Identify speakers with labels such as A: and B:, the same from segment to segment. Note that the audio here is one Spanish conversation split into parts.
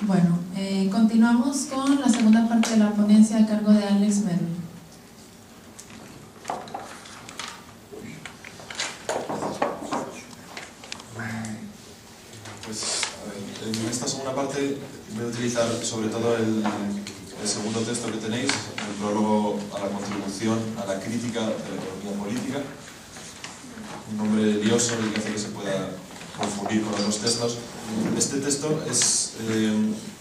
A: Bueno, continuamos con la segunda parte de la ponencia a cargo de Alex Merlo.
B: Pues, en esta segunda parte voy a utilizar sobre todo el segundo texto que tenéis, el prólogo a la contribución a la crítica de la economía política. Un nombre lioso y que hace que se pueda confundir con otros textos. Este texto es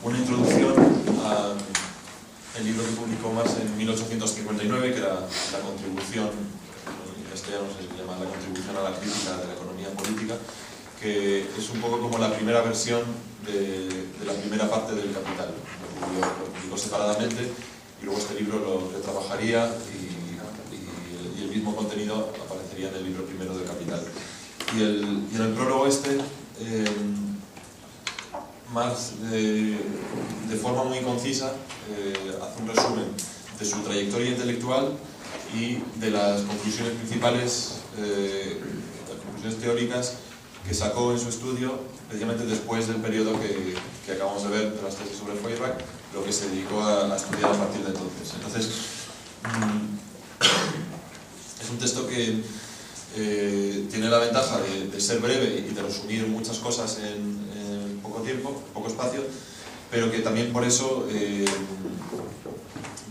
B: una introducción al libro que publicó Marx en 1859, que era la contribución, en castellano se llama la contribución a la crítica de la economía política, que es un poco como la primera versión de la primera parte del Capital. Lo publicó separadamente y luego este libro lo retrabajaría y el mismo contenido aparecería en el libro primero del Capital. Y en el prólogo Marx, de forma muy concisa, hace un resumen de su trayectoria intelectual y de las conclusiones principales, las conclusiones teóricas que sacó en su estudio, precisamente después del periodo que acabamos de ver de las tesis sobre Feuerbach, lo que se dedicó a estudiar a partir de entonces. Entonces, es un texto que tiene la ventaja de ser breve y de resumir muchas cosas en poco tiempo, poco espacio, pero que también por eso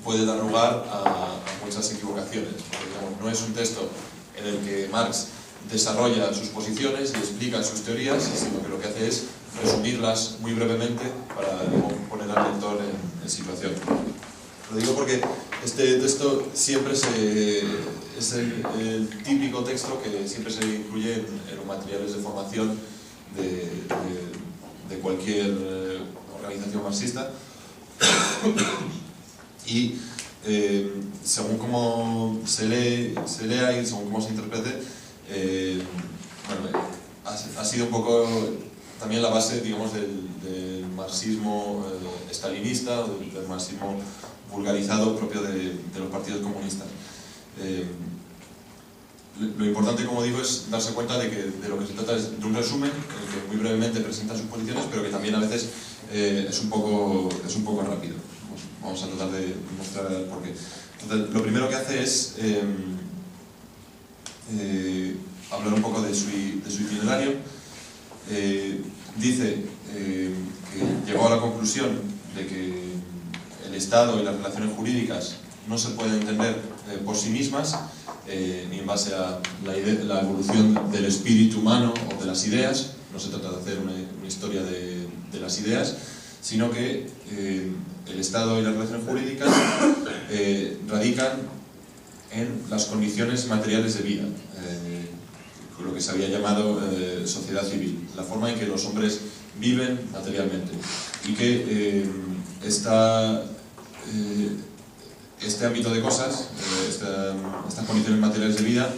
B: puede dar lugar a muchas equivocaciones. Porque, digamos, no es un texto en el que Marx desarrolla sus posiciones y explica sus teorías, sino que lo que hace es resumirlas muy brevemente para, digamos, poner al lector en situación. Lo digo porque este texto siempre es el típico texto que siempre se incluye en los materiales de formación de cualquier organización marxista y según cómo se lea y según cómo se interprete, bueno, ha sido un poco también la base, digamos, del marxismo estalinista o del marxismo vulgarizado propio de los partidos comunistas. Lo importante, como digo, es darse cuenta de lo que se trata es de un resumen en el que muy brevemente presenta sus posiciones, pero que también a veces es un poco rápido. Vamos a tratar de mostrar por qué. Entonces, lo primero que hace es hablar un poco de su itinerario. Dice que llegó a la conclusión de que el Estado y las relaciones jurídicas no se pueden entender por sí mismas, ni en base a la evolución del espíritu humano o de las ideas. No se trata de hacer una historia de las ideas, sino que el Estado y las relaciones jurídicas radican en las condiciones materiales de vida, lo que se había llamado sociedad civil, la forma en que los hombres viven materialmente, y que este ámbito de cosas, estas condiciones materiales de vida,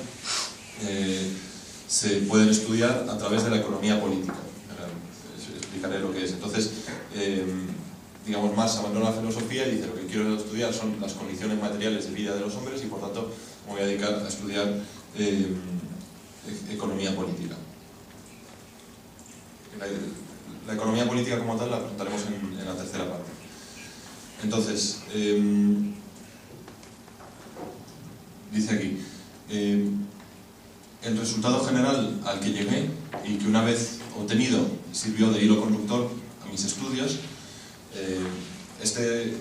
B: se pueden estudiar a través de la economía política. Explicaré lo que es. Entonces, digamos, Marx abandona la filosofía y dice: lo que quiero estudiar son las condiciones materiales de vida de los hombres y, por tanto, me voy a dedicar a estudiar economía política. La economía política como tal la presentaremos en la tercera parte. Entonces, dice aquí, el resultado general al que llegué y que una vez obtenido sirvió de hilo conductor a mis estudios, este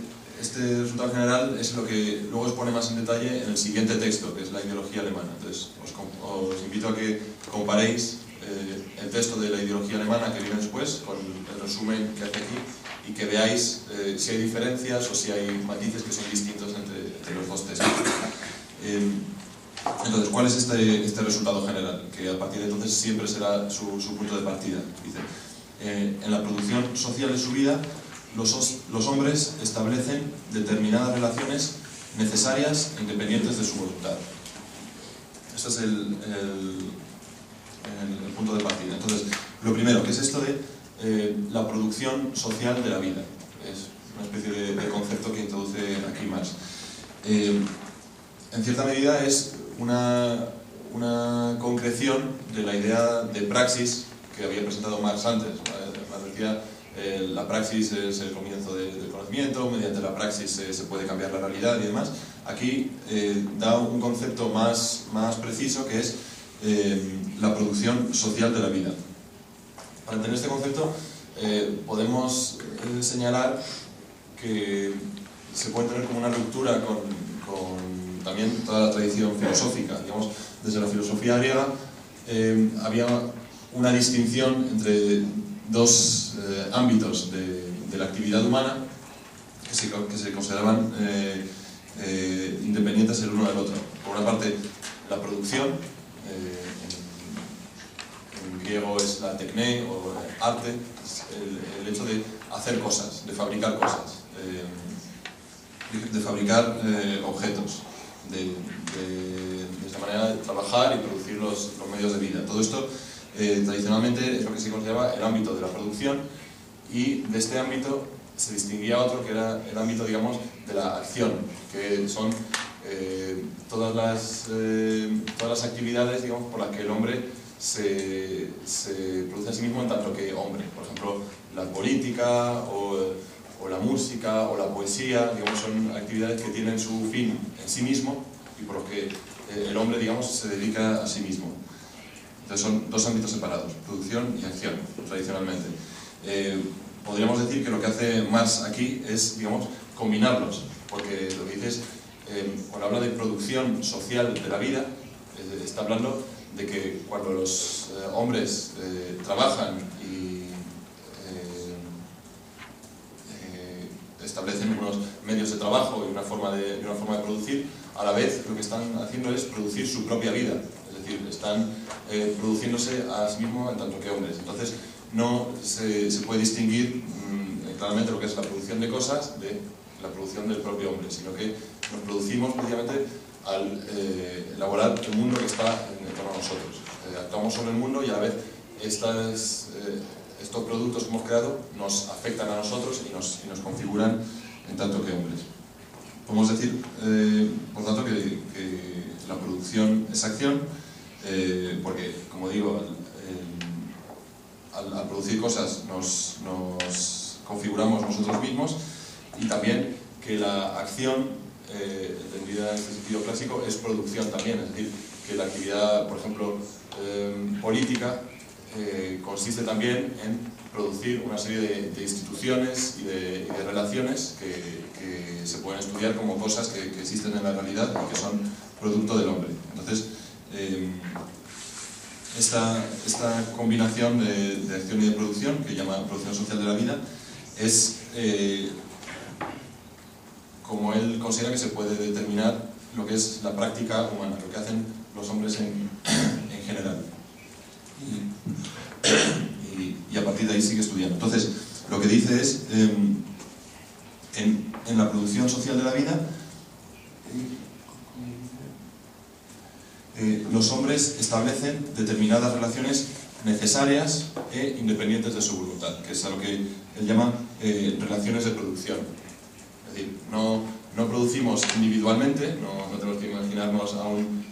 B: resultado general es lo que luego expone más en detalle en el siguiente texto, que es la ideología alemana. Entonces, os invito a que comparéis el texto de la ideología alemana que viene después con el resumen que hace aquí y que veáis si hay diferencias o si hay matices que son distintos entre los dos textos. Entonces, ¿cuál es este resultado general? Que a partir de entonces siempre será su punto de partida. Dice: en la producción social de su vida, los hombres establecen determinadas relaciones necesarias e independientes de su voluntad. Este es el punto de partida. Entonces, lo primero, ¿qué es esto de la producción social de la vida? Es una especie de concepto que introduce aquí Marx. En cierta medida es una concreción de la idea de praxis que había presentado Marx antes. Marx decía la praxis es el comienzo del conocimiento, mediante la praxis se puede cambiar la realidad y demás. Aquí da un concepto más preciso, que es la producción social de la vida. Para entender este concepto podemos señalar que se puede tener como una ruptura con también toda la tradición filosófica. Digamos, desde la filosofía griega había una distinción entre dos ámbitos de la actividad humana que se consideraban independientes el uno del otro. Por una parte, la producción, en griego es la tekné o arte, el hecho de hacer cosas, de fabricar cosas, de fabricar objetos, de esa manera de trabajar y producir los medios de vida. Todo esto tradicionalmente es lo que se consideraba el ámbito de la producción, y de este ámbito se distinguía otro que era el ámbito, digamos, de la acción, que son todas las actividades, digamos, por las que el hombre se produce a sí mismo en tanto que hombre. Por ejemplo, la política o la música o la poesía, digamos, son actividades que tienen su fin en sí mismo y por los que el hombre, digamos, se dedica a sí mismo. Entonces son dos ámbitos separados, producción y acción, tradicionalmente. Podríamos decir que lo que hace Marx aquí es, digamos, combinarlos, porque lo que dice es, cuando habla de producción social de la vida, está hablando de que cuando los hombres trabajan y establecen unos medios de trabajo y una forma de producir, a la vez lo que están haciendo es producir su propia vida, es decir, están produciéndose a sí mismos en tanto que hombres. Entonces no se puede distinguir claramente lo que es la producción de cosas de la producción del propio hombre, sino que nos producimos precisamente al elaborar el mundo que está en torno a nosotros. Actuamos sobre el mundo y a la vez estos productos que hemos creado nos afectan a nosotros y nos configuran en tanto que hombres. Podemos decir, por tanto, que la producción es acción, porque, como digo, al producir cosas nos configuramos nosotros mismos, y también que la acción, entendida en este sentido clásico, es producción también. Es decir, que la actividad, por ejemplo, política, consiste también en producir una serie de instituciones y de relaciones que se pueden estudiar como cosas que existen en la realidad y que son producto del hombre. Entonces, esta combinación de acción y de producción, que llama producción social de la vida, es como él considera que se puede determinar lo que es la práctica humana, lo que hacen los hombres en general. Y a partir de ahí sigue estudiando. Entonces, lo que dice es, en la producción social de la vida, los hombres establecen determinadas relaciones necesarias e independientes de su voluntad, que es a lo que él llama relaciones de producción. Es decir, no producimos individualmente, no tenemos que imaginarnos a un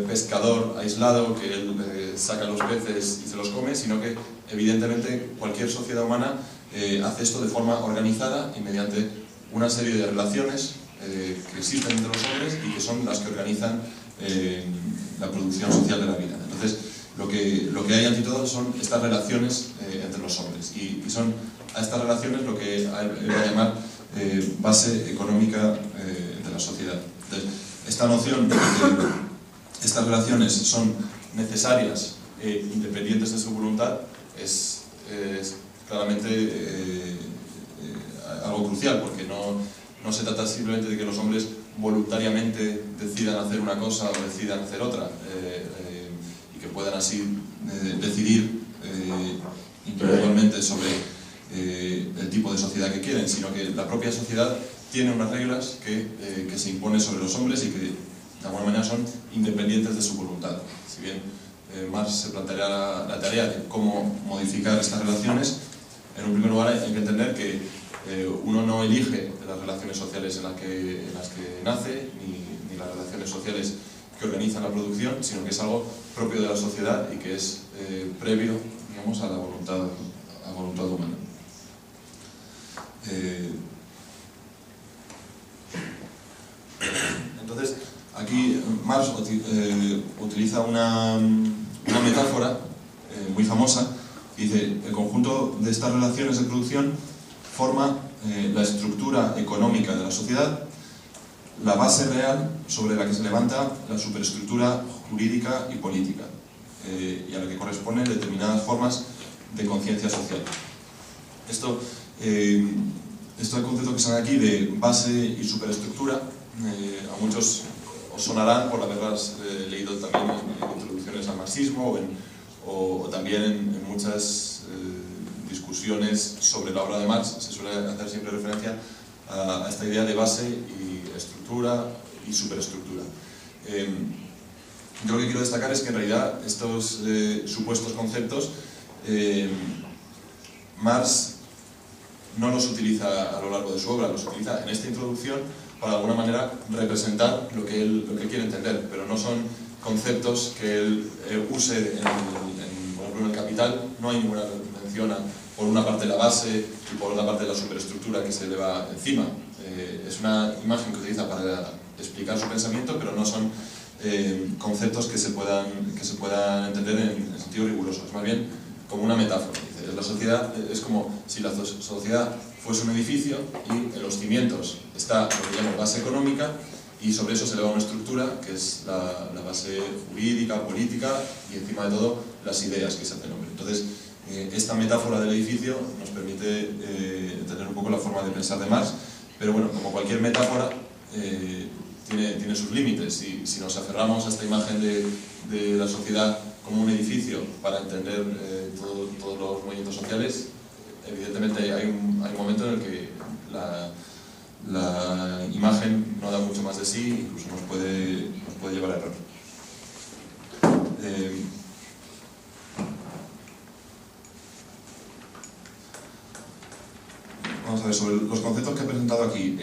B: pescador aislado que él saca los peces y se los come, sino que evidentemente cualquier sociedad humana hace esto de forma organizada y mediante una serie de relaciones que existen entre los hombres y que son las que organizan la producción social de la vida. Entonces, lo que hay ante todo son estas relaciones entre los hombres, y son a estas relaciones lo que él va a llamar base económica de la sociedad. Entonces, esta noción de que estas relaciones son necesarias e independientes de su voluntad es claramente algo crucial, porque no se trata simplemente de que los hombres voluntariamente decidan hacer una cosa o decidan hacer otra, y que puedan así decidir individualmente sobre el tipo de sociedad que quieren, sino que la propia sociedad tiene unas reglas que se imponen sobre los hombres y que de alguna manera son independientes de su voluntad. Si bien Marx se planteará la tarea de cómo modificar estas relaciones, en un primer lugar hay que entender que uno no elige las relaciones sociales en las que nace, ni las relaciones sociales que organizan la producción, sino que es algo propio de la sociedad y que es previo, digamos, a la voluntad humana. Entonces, aquí Marx utiliza una metáfora muy famosa, que dice: el conjunto de estas relaciones de producción forma la estructura económica de la sociedad, la base real sobre la que se levanta la superestructura jurídica y política, y a la que corresponden determinadas formas de conciencia social. Estos conceptos que están aquí de base y superestructura, a muchos os sonarán por haberlas leído también en introducciones al marxismo o también en muchas discusiones sobre la obra de Marx. Se suele hacer siempre referencia a esta idea de base y estructura y superestructura. Yo lo que quiero destacar es que en realidad estos supuestos conceptos Marx no los utiliza a lo largo de su obra, los utiliza en esta introducción para de alguna manera representar lo que él quiere entender, pero no son conceptos que él use por ejemplo, en el Capital. No hay ninguna mención por una parte de la base y por otra parte de la superestructura que se eleva encima. Es una imagen que utiliza para explicar su pensamiento, pero no son conceptos que se puedan entender en sentido riguroso. Es más bien como una metáfora. La sociedad es como si la sociedad fuese un edificio y en los cimientos está lo que llamo base económica, y sobre eso se eleva una estructura que es la base jurídica, política y encima de todo las ideas que se hacen hombre. Entonces, esta metáfora del edificio nos permite entender un poco la forma de pensar de Marx, pero bueno, como cualquier metáfora tiene sus límites. Si nos aferramos a esta imagen de la sociedad como un edificio para entender todos los movimientos sociales, evidentemente hay un momento en el que la imagen no da mucho más de sí, incluso nos puede llevar a error. Vamos a ver, sobre los conceptos que he presentado aquí.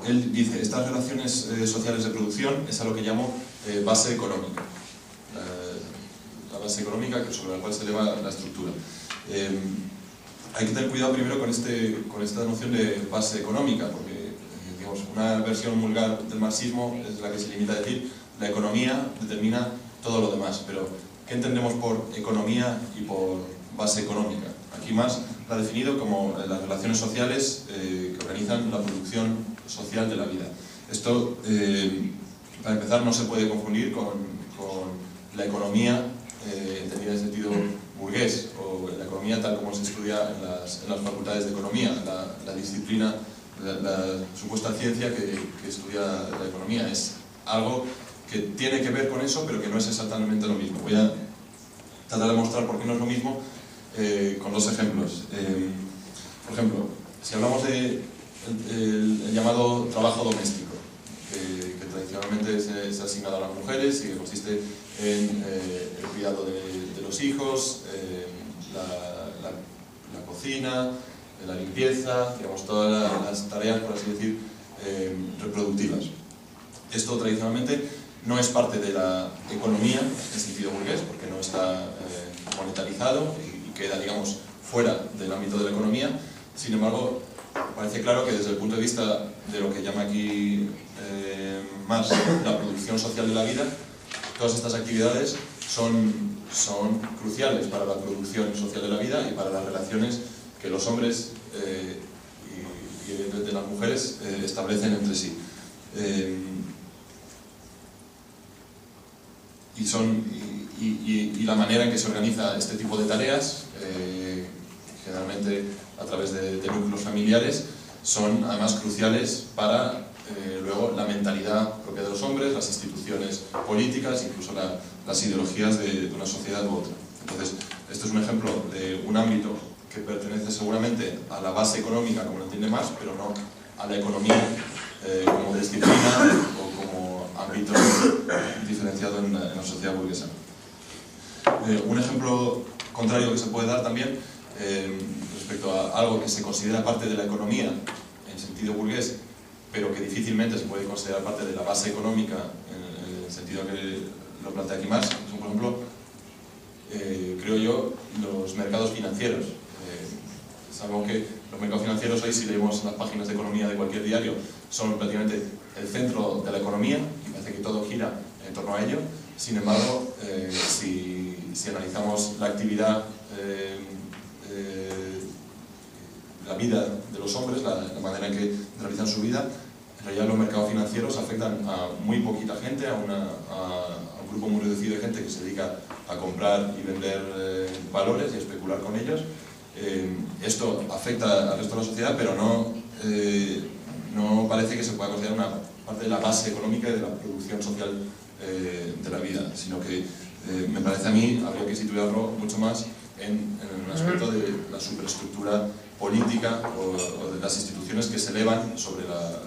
B: Él dice: estas relaciones sociales de producción es a lo que llamo base económica. La base económica sobre la cual se eleva la estructura. Hay que tener cuidado primero con esta noción de base económica, porque digamos, una versión vulgar del marxismo es la que se limita a decir: la economía determina todo lo demás. Pero ¿qué entendemos por economía y por base económica? Aquí Marx la ha definido como las relaciones sociales que organizan la producción social de la vida. Esto, para empezar, no se puede confundir con la economía entendida en sentido burgués, o la economía tal como se estudia en las facultades de economía, la disciplina, la supuesta ciencia que estudia la economía. Es algo que tiene que ver con eso, pero que no es exactamente lo mismo. Voy a tratar de mostrar por qué no es lo mismo con dos ejemplos. Por ejemplo, si hablamos del llamado trabajo doméstico, que tradicionalmente es asignado a las mujeres y que consiste en el cuidado de los hijos, la cocina, la limpieza, digamos, todas las tareas, por así decir, reproductivas. Esto tradicionalmente no es parte de la economía en sentido burgués, porque no está monetarizado y queda, digamos, fuera del ámbito de la economía. Sin embargo, parece claro que desde el punto de vista de lo que llama aquí Marx la producción social de la vida, todas estas actividades son cruciales para la producción social de la vida y para las relaciones que los hombres y evidentemente las mujeres establecen entre sí. Y la manera en que se organiza este tipo de tareas, generalmente a través de núcleos familiares, son además cruciales para luego la mentalidad propia de los hombres, las instituciones políticas, incluso las ideologías de una sociedad u otra. Entonces, esto es un ejemplo de un ámbito que pertenece seguramente a la base económica, como lo entiende Marx, pero no a la economía como disciplina o como ámbito diferenciado en la sociedad burguesa. Un ejemplo contrario que se puede dar también respecto a algo que se considera parte de la economía en sentido burgués, pero que difícilmente se puede considerar parte de la base económica en el sentido que lo plantea aquí Marx, son, por ejemplo, creo yo, los mercados financieros. sabemos que los mercados financieros hoy, si leemos las páginas de economía de cualquier diario, son prácticamente el centro de la economía y parece que todo gira en torno a ello. Sin embargo, si analizamos la actividad, la vida de los hombres, la manera en que realizan su vida, en realidad los mercados financieros afectan a muy poquita gente, a un grupo muy reducido de gente que se dedica a comprar y vender valores y especular con ellos. Esto afecta al resto de la sociedad, pero no parece que se pueda considerar una parte de la base económica y de la producción social de la vida, sino que me parece a mí habría que situarlo mucho más en el aspecto de la superestructura política o de las instituciones que se elevan sobre la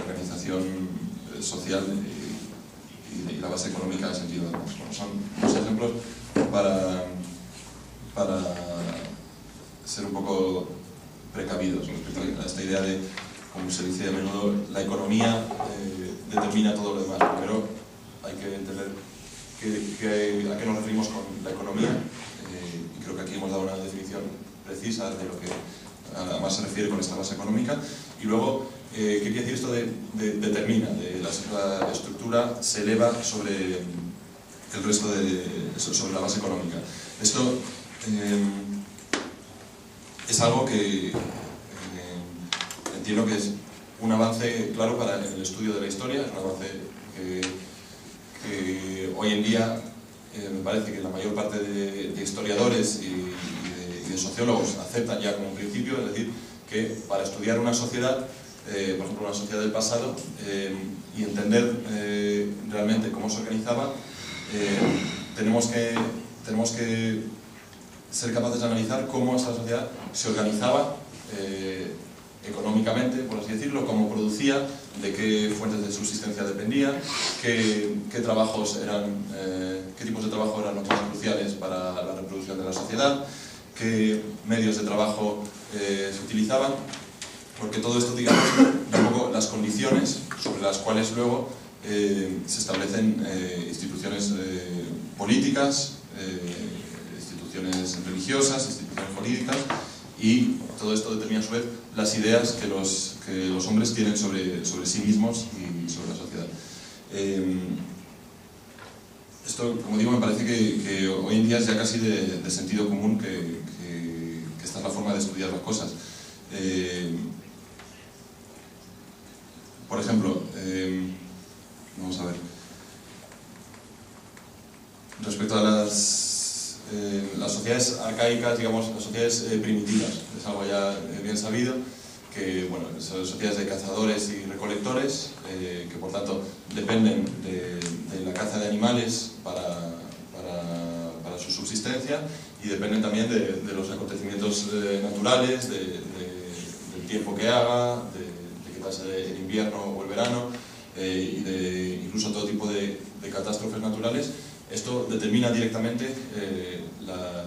B: organización social y la base económica en sentido de bueno, son dos ejemplos para ser un poco precavidos respecto a esta idea de, como se dice a menudo, la economía determina todo lo demás. Primero hay que entender a qué nos referimos con la economía, y creo que aquí hemos dado una definición precisa de lo que además se refiere con esta base económica. Y luego, ¿qué quiere decir esto de determina? La estructura se eleva sobre el resto sobre la base económica. Esto es algo que entiendo que es un avance claro para el estudio de la historia, es un avance que hoy en día me parece que la mayor parte de historiadores y de sociólogos aceptan ya como un principio, es decir, que para estudiar una sociedad, por ejemplo una sociedad del pasado, y entender realmente cómo se organizaba, tenemos que ser capaces de analizar cómo esa sociedad se organizaba económicamente, por así decirlo, cómo producía, de qué fuentes de subsistencia dependía, qué trabajos qué tipos de trabajo eran los más cruciales para la reproducción de la sociedad, qué medios de trabajo se utilizaban, porque todo esto, digamos, da un poco las condiciones sobre las cuales luego se establecen instituciones políticas, instituciones religiosas, instituciones políticas, y todo esto determina a su vez las ideas que los hombres tienen sobre sí mismos y sobre la sociedad. Esto, como digo, me parece que hoy en día es ya casi de sentido común que esta es la forma de estudiar las cosas. Por ejemplo, vamos a ver, respecto a las sociedades arcaicas, digamos, las sociedades primitivas, es algo ya bien sabido, que bueno, son sociedades de cazadores y recolectores, que por tanto dependen de la caza de animales para su subsistencia, y dependen también de los acontecimientos naturales, del tiempo que haga, de qué pase el invierno o el verano, y de incluso todo tipo de catástrofes naturales. Esto determina directamente la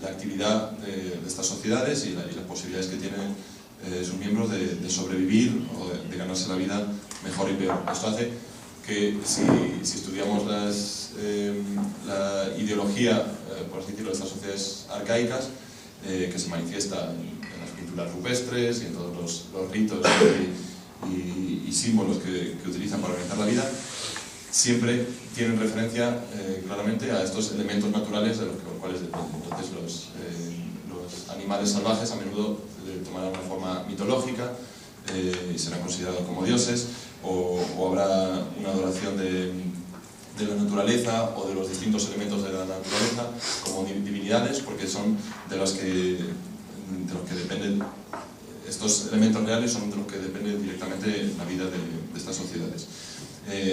B: actividad de estas sociedades y las posibilidades que tienen sus miembros de sobrevivir o de ganarse la vida mejor y peor. Esto hace que si estudiamos la ideología, por así decirlo, de estas sociedades arcaicas, que se manifiesta en las pinturas rupestres y en todos los ritos y símbolos que utilizan para organizar la vida, siempre tienen referencia claramente a estos elementos naturales de los cuales dependen. Entonces los animales salvajes a menudo tomarán una forma mitológica y serán considerados como dioses, o habrá una adoración de la naturaleza o de los distintos elementos de la naturaleza como divinidades, porque son de los que dependen. Estos elementos reales son de los que depende directamente la vida de estas sociedades.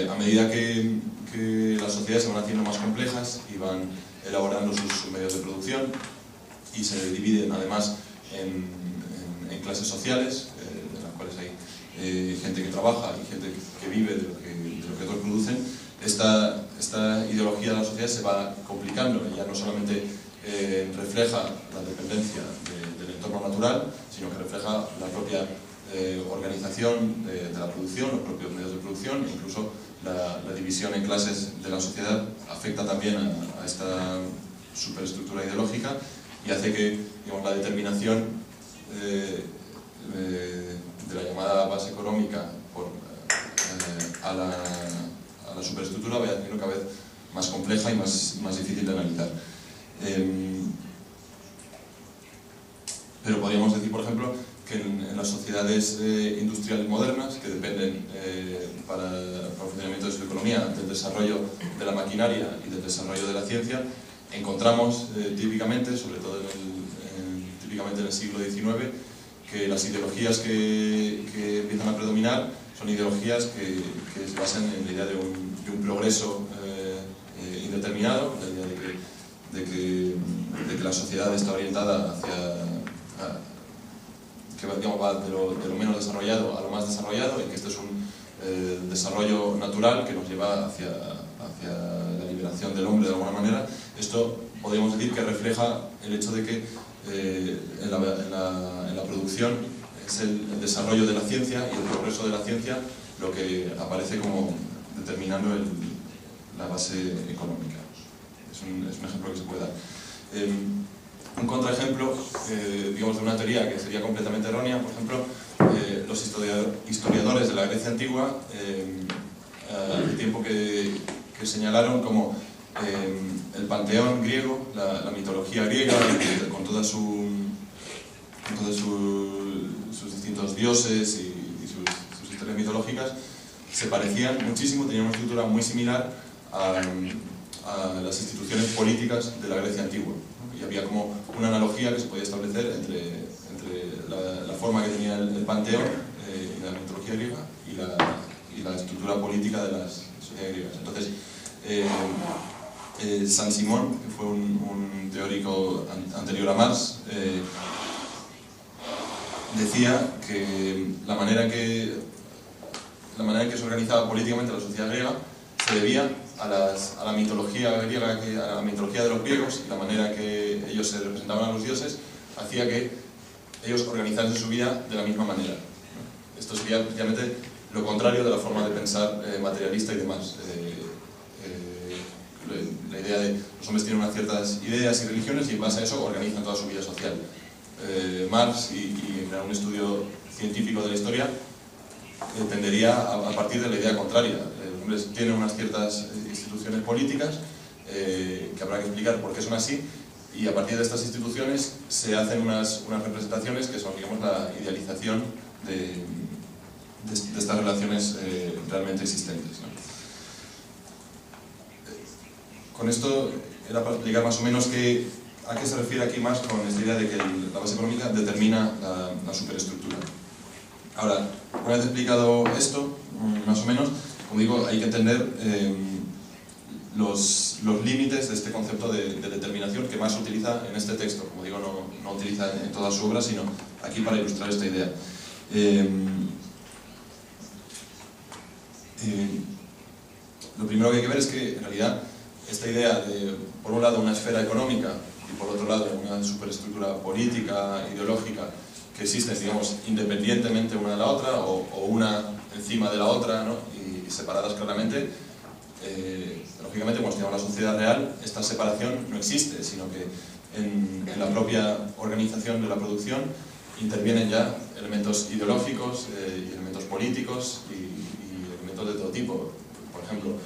B: A medida que las sociedades se van haciendo más complejas y van elaborando sus medios de producción y se dividen además en clases sociales, de las cuales hay gente que trabaja y gente que vive de lo que otros producen, esta ideología de la sociedad se va complicando y ya no solamente refleja la dependencia del entorno natural, sino que refleja la propia organización de la producción, los propios medios de producción, e incluso la división en clases de la sociedad afecta también a esta superestructura ideológica y hace que, digamos, la determinación de la llamada base económica a la superestructura vaya teniendo cada vez más compleja y más difícil de analizar. Pero podríamos decir, por ejemplo, que en las sociedades industriales modernas, que dependen para el funcionamiento de su economía del desarrollo de la maquinaria y del desarrollo de la ciencia, encontramos típicamente, sobre todo típicamente en el siglo XIX, que las ideologías que empiezan a predominar son ideologías que se basan en la idea de un progreso indeterminado, la idea de que la sociedad está orientada hacia que digamos, va de lo menos desarrollado a lo más desarrollado, y que esto es un desarrollo natural que nos lleva hacia la liberación del hombre de alguna manera. Esto podríamos decir que refleja el hecho de que en la producción es el desarrollo de la ciencia y el progreso de la ciencia lo que aparece como determinando la base económica. Es un ejemplo que se puede dar. Un contraejemplo, digamos, de una teoría que sería completamente errónea, por ejemplo, los historiadores de la Grecia antigua hace tiempo que señalaron como el panteón griego, la mitología griega, con todos sus distintos dioses y sus historias mitológicas, se parecían muchísimo, tenían una estructura muy similar a las instituciones políticas de la Grecia antigua. Y había como una analogía que se podía establecer entre la forma que tenía el panteón en la mitología griega y la estructura política de las sociedades griegas. Entonces, San Simón, que fue un teórico anterior a Marx, decía que la manera en que se organizaba políticamente la sociedad griega se debía a la mitología griega, a la mitología de los griegos, y la manera en que ellos se representaban a los dioses hacía que ellos organizasen su vida de la misma manera. Esto sería precisamente lo contrario de la forma de pensar materialista y demás. La idea de los hombres tienen unas ciertas ideas y religiones y en base a eso organizan toda su vida social. Marx y un estudio científico de la historia tendería a partir de la idea contraria. Los hombres tienen unas ciertas instituciones políticas que habrá que explicar por qué son así, y a partir de estas instituciones se hacen unas representaciones que son, digamos, la idealización de estas relaciones realmente existentes, ¿no? Con esto era para explicar más o menos a qué se refiere aquí más con esta idea de que la base económica determina la superestructura. Ahora, una vez explicado esto, más o menos, como digo, hay que entender los límites de este concepto de determinación que más se utiliza en este texto. Como digo, no utiliza en toda su obra, sino aquí para ilustrar esta idea. Lo primero que hay que ver es que, en realidad, esta idea de, por un lado, una esfera económica y, por otro lado, una superestructura política, ideológica, que existen, digamos, independientemente una de la otra, o una encima de la otra, ¿no? y separadas claramente, lógicamente, cuando estudiamos la sociedad real, esta separación no existe, sino que en la propia organización de la producción intervienen ya elementos ideológicos y elementos políticos y elementos de todo tipo. Por ejemplo,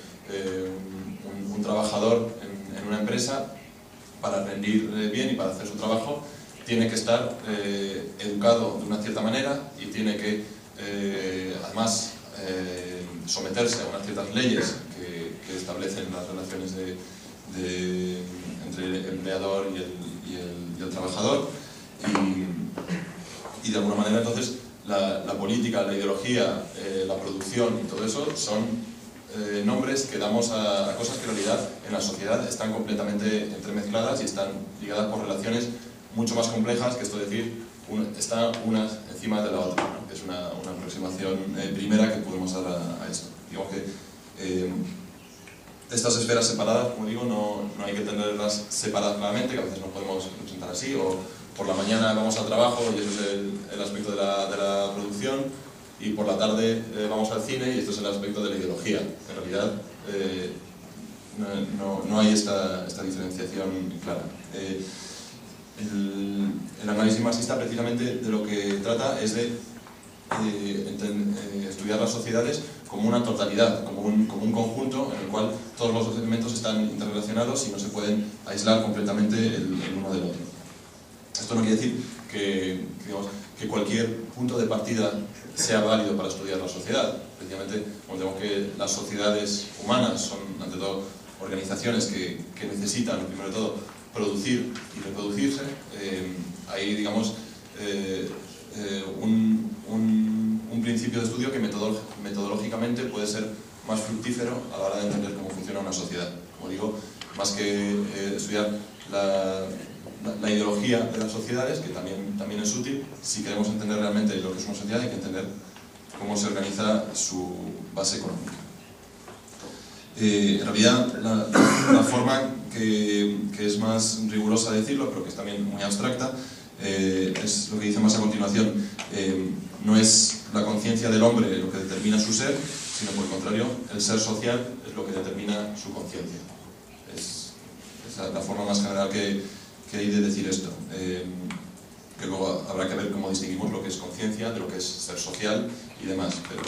B: un trabajador en una empresa, para rendir bien y para hacer su trabajo, tiene que estar educado de una cierta manera y tiene que, además, someterse a unas ciertas leyes que establecen las relaciones entre el empleador y el trabajador, y de alguna manera, entonces, la política, la ideología, la producción y todo eso son nombres que damos a cosas que en realidad en la sociedad están completamente entremezcladas y están ligadas por relaciones mucho más complejas que esto de decir está una encima de la otra, ¿no? Que es una aproximación primera que podemos dar a esto. Digamos que estas esferas separadas, como digo, no hay que tenerlas separadas claramente, que a veces nos podemos representar así, o por la mañana vamos al trabajo y eso es el aspecto de la producción, y por la tarde vamos al cine y esto es el aspecto de la ideología. En realidad no hay esta diferenciación clara. el análisis marxista precisamente de lo que trata es de estudiar las sociedades como una totalidad, como un conjunto en el cual todos los elementos están interrelacionados y no se pueden aislar completamente el uno del otro. Esto no quiere decir que cualquier punto de partida sea válido para estudiar la sociedad. Precisamente, como tenemos que las sociedades humanas son, ante todo, organizaciones que necesitan, primero de todo, producir y reproducirse, hay, digamos, un principio de estudio que metodológicamente puede ser más fructífero a la hora de entender cómo funciona una sociedad. Como digo, más que estudiar la ideología de las sociedades, que también es útil, si queremos entender realmente lo que es una sociedad, hay que entender cómo se organiza su base económica. En realidad, la forma que es más rigurosa de decirlo, pero que es también muy abstracta, es lo que dice más a continuación. No es la conciencia del hombre lo que determina su ser, sino por el contrario, el ser social es lo que determina su conciencia. Es la forma más general que hay de decir esto. Que luego habrá que ver cómo distinguimos lo que es conciencia de lo que es ser social y demás, pero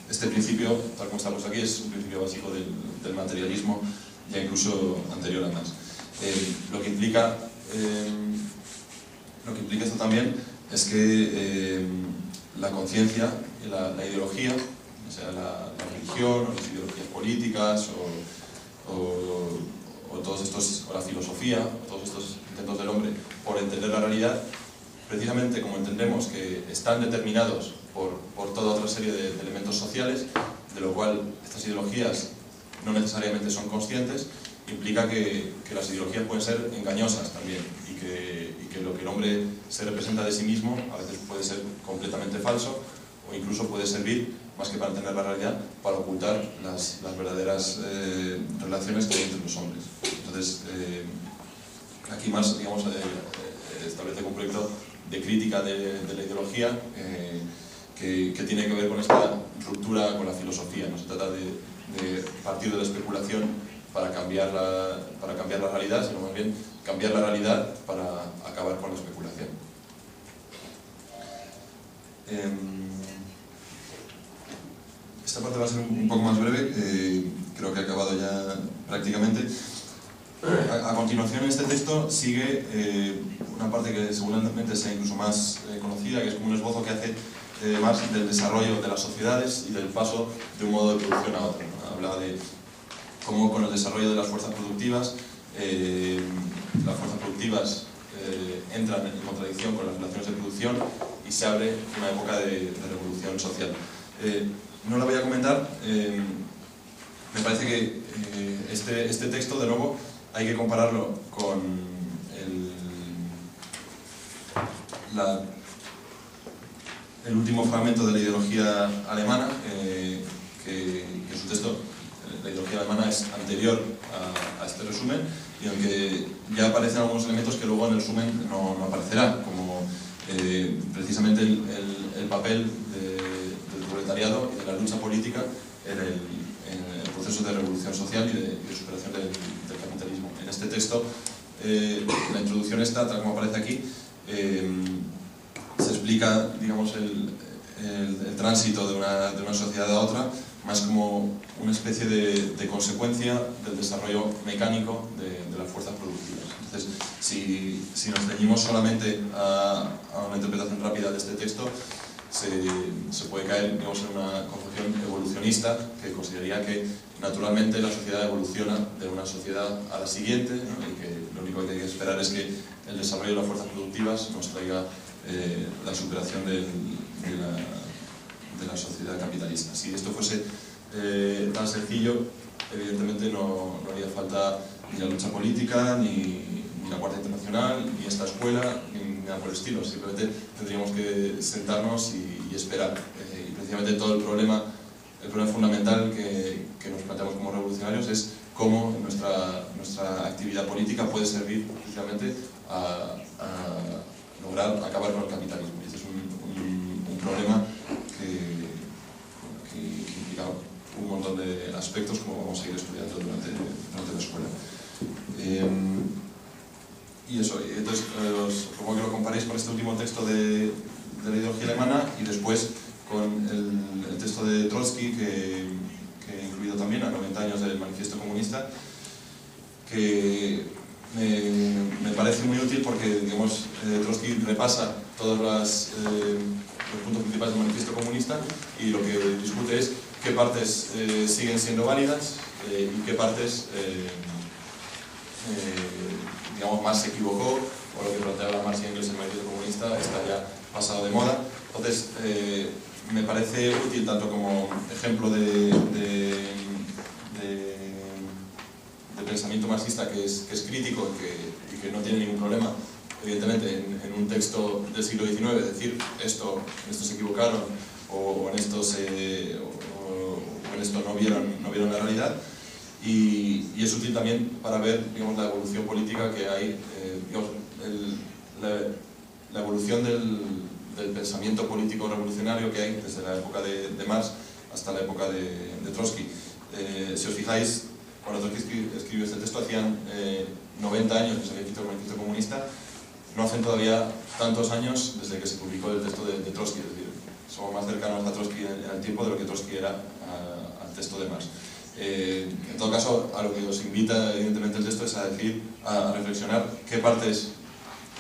B: este principio, tal como está puesto aquí, es un principio básico del materialismo, ya incluso anterior a más. Lo que implica esto también es que la conciencia y la ideología, o sea, la religión, o las ideologías políticas, o la filosofía, o todos estos intentos del hombre por entender la realidad, precisamente como entendemos que están determinados por toda otra serie de elementos sociales, de lo cual estas ideologías no necesariamente son conscientes, implica que las ideologías pueden ser engañosas también, y que lo que el hombre se representa de sí mismo a veces puede ser completamente falso, o incluso puede servir, más que para entender la realidad, para ocultar las verdaderas relaciones que hay entre los hombres. Entonces, aquí Marx, digamos, establece un proyecto de crítica de la ideología que tiene que ver con esta ruptura con la filosofía. No se trata de partir de la especulación para cambiar la realidad, sino más bien cambiar la realidad para acabar con la especulación. Esta parte va a ser un poco más breve, creo que he acabado ya prácticamente. A continuación, en este texto sigue una parte que seguramente sea incluso más conocida, que es como un esbozo que hace Marx del desarrollo de las sociedades y del paso de un modo de producción a otro, ¿no? Habla de cómo con el desarrollo de las fuerzas productivas entran en contradicción con las relaciones de producción y se abre una época de revolución social. No la voy a comentar, me parece que este texto, de nuevo, hay que compararlo con el último fragmento de la ideología alemana, que en su texto, la ideología alemana es anterior a este resumen, y en el que ya aparecen algunos elementos que luego en el resumen no aparecerán, como precisamente el papel del proletariado y de la lucha política en el proceso de revolución social y de superación del capitalismo. En este texto, la introducción esta, tal como aparece aquí, se explica, digamos, el tránsito de una sociedad a otra, más como una especie de consecuencia del desarrollo mecánico de las fuerzas productivas. Entonces, si nos ceñimos solamente a una interpretación rápida de este texto, se puede caer, digamos, en una concepción evolucionista que consideraría que naturalmente la sociedad evoluciona de una sociedad a la siguiente, ¿no? Y que lo único que hay que esperar es que el desarrollo de las fuerzas productivas nos traiga la superación de la sociedad capitalista. Si esto fuese tan sencillo, evidentemente no haría falta ni la lucha política, ni la Cuarta Internacional, ni esta escuela, ni nada por el estilo. Simplemente tendríamos que sentarnos y esperar. Y precisamente todo el problema fundamental que nos planteamos como revolucionarios es cómo nuestra actividad política puede servir precisamente a lograr acabar con el capitalismo. Y este es un problema que implica un montón de aspectos, como vamos a ir estudiando durante la escuela. y eso, entonces os propongo que lo comparéis con este último texto de la ideología alemana y después con el texto de Trotsky que he incluido también a 90 años del Manifiesto Comunista, que me parece muy útil porque, digamos, Trotsky repasa todos los puntos principales del Manifiesto Comunista y lo que discute es qué partes siguen siendo válidas y qué partes digamos, más se equivocó, o lo que planteaba Marx y Engels en el Manifiesto Comunista está ya pasado de moda. Entonces, me parece útil tanto como ejemplo de pensamiento marxista que es crítico y que no tiene ningún problema, evidentemente, en un texto del siglo XIX, decir esto se equivocaron o en esto no vieron la realidad. Y es útil también para ver, digamos, la evolución política que hay, digamos, la evolución del pensamiento político revolucionario que hay desde la época de Marx hasta la época de Trotsky. Si os fijáis, cuando Trotsky escribió este texto hacían 90 años que se había escrito el Manifiesto Comunista, no hacen todavía tantos años desde que se publicó el texto de Trotsky, es decir, somos más cercanos a Trotsky en el tiempo de lo que Trotsky era al texto de Marx. En todo caso, a lo que os invita evidentemente el texto es a reflexionar qué partes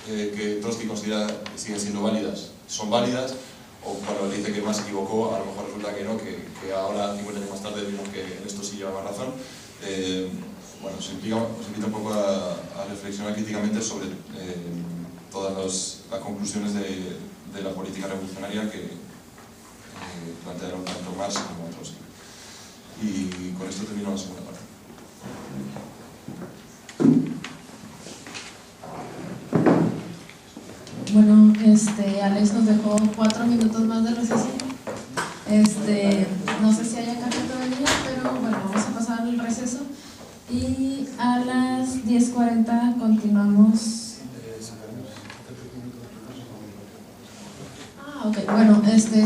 B: que Trotsky considera que siguen siendo válidas son válidas, o cuando dice que Marx se equivocó, a lo mejor resulta que no, que ahora, 50 años más tarde, vimos que en esto sí lleva más razón. Bueno, os invita un poco a reflexionar críticamente sobre todas las conclusiones de la política revolucionaria que plantearon tanto Marx como Trotsky. Y con esto termino la segunda parte.
A: Bueno, Alex nos dejó 4 minutos más de receso. No sé si haya café todavía, pero bueno, vamos a pasar el receso. Y a las 10:40 continuamos. Ok, bueno,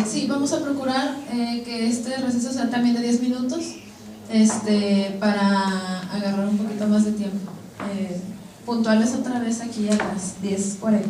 A: sí, vamos a procurar que este receso sea también de 10 minutos, para agarrar un poquito más de tiempo. Puntuales otra vez aquí a las 10:40.